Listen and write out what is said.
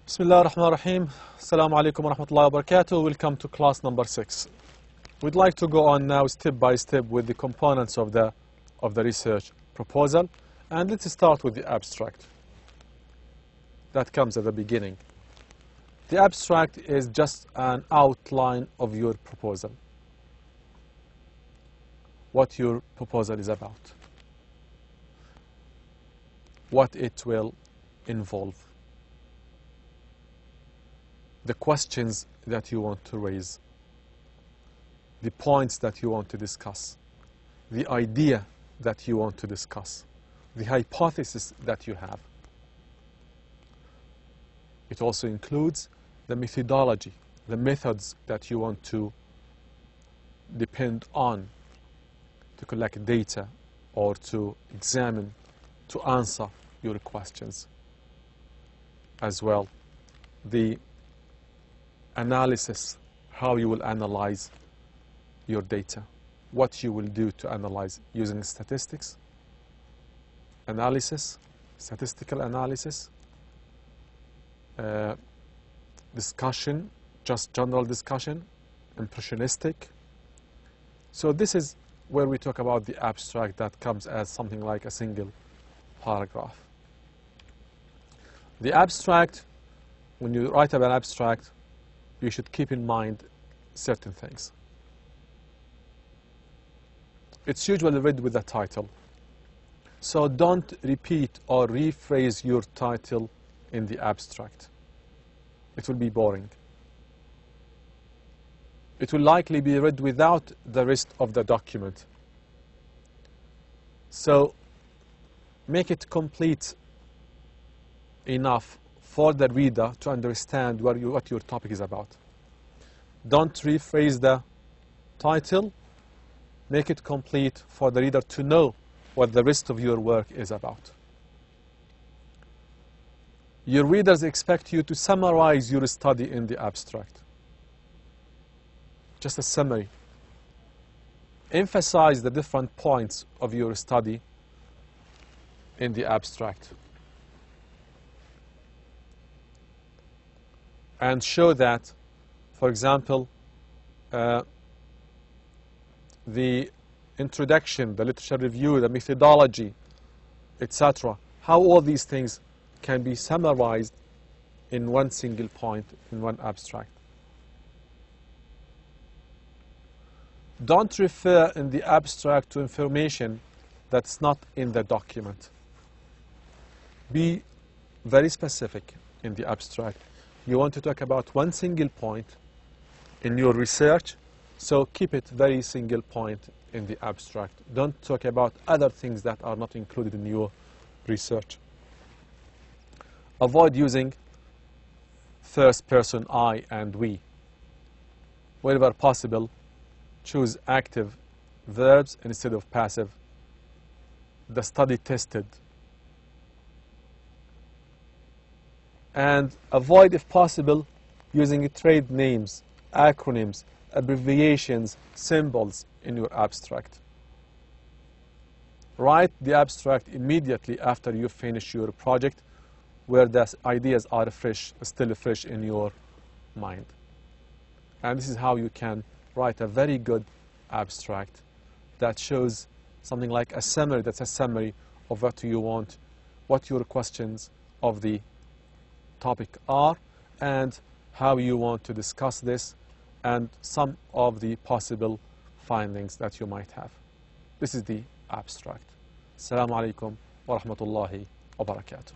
Bismillah ar-Rahman ar-Rahim. Assalamu alaikum wa rahmatullahi wa barakatuh. Welcome to class number 6. We'd like to go on now step by step with the components of the research proposal. And let's start with the abstract. That comes at the beginning. The abstract is just an outline of your proposal. What your proposal is about. What it will involve. The questions that you want to raise, the points that you want to discuss, the idea that you want to discuss, the hypothesis that you have. It also includes the methodology, the methods that you want to depend on to collect data or to examine, to answer your questions. As well, the analysis, how you will analyze your data, what you will do to analyze using statistics, analysis, statistical analysis, discussion, just general discussion, impressionistic. So this is where we talk about the abstract that comes as something like a single paragraph. The abstract, when you write about an abstract, you should keep in mind certain things. It's usually read with the title. So don't repeat or rephrase your title in the abstract. It will be boring. It will likely be read without the rest of the document. So make it complete enough for the reader to understand what your topic is about. Don't rephrase the title. Make it complete for the reader to know what the rest of your work is about. Your readers expect you to summarize your study in the abstract. Just a summary. Emphasize the different points of your study in the abstract. And show that, for example, the introduction, the literature review, the methodology, etc., how all these things can be summarized in one single point, in one abstract. Don't refer in the abstract to information that's not in the document. Be very specific in the abstract. You want to talk about one single point in your research, so keep it very single point in the abstract. Don't talk about other things that are not included in your research. Avoid using first person I and we. Wherever possible, choose active verbs instead of passive. The study tested. And avoid, if possible, using trade names, acronyms, abbreviations, symbols in your abstract. Write the abstract immediately after you finish your project, where the ideas are still fresh in your mind. And this is how you can write a very good abstract that shows something like a summary, that's a summary of what you want, what your questions of the topic are, and how you want to discuss this, and some of the possible findings that you might have. This is the abstract. Assalamu alaikum wa rahmatullahi wa barakatuh.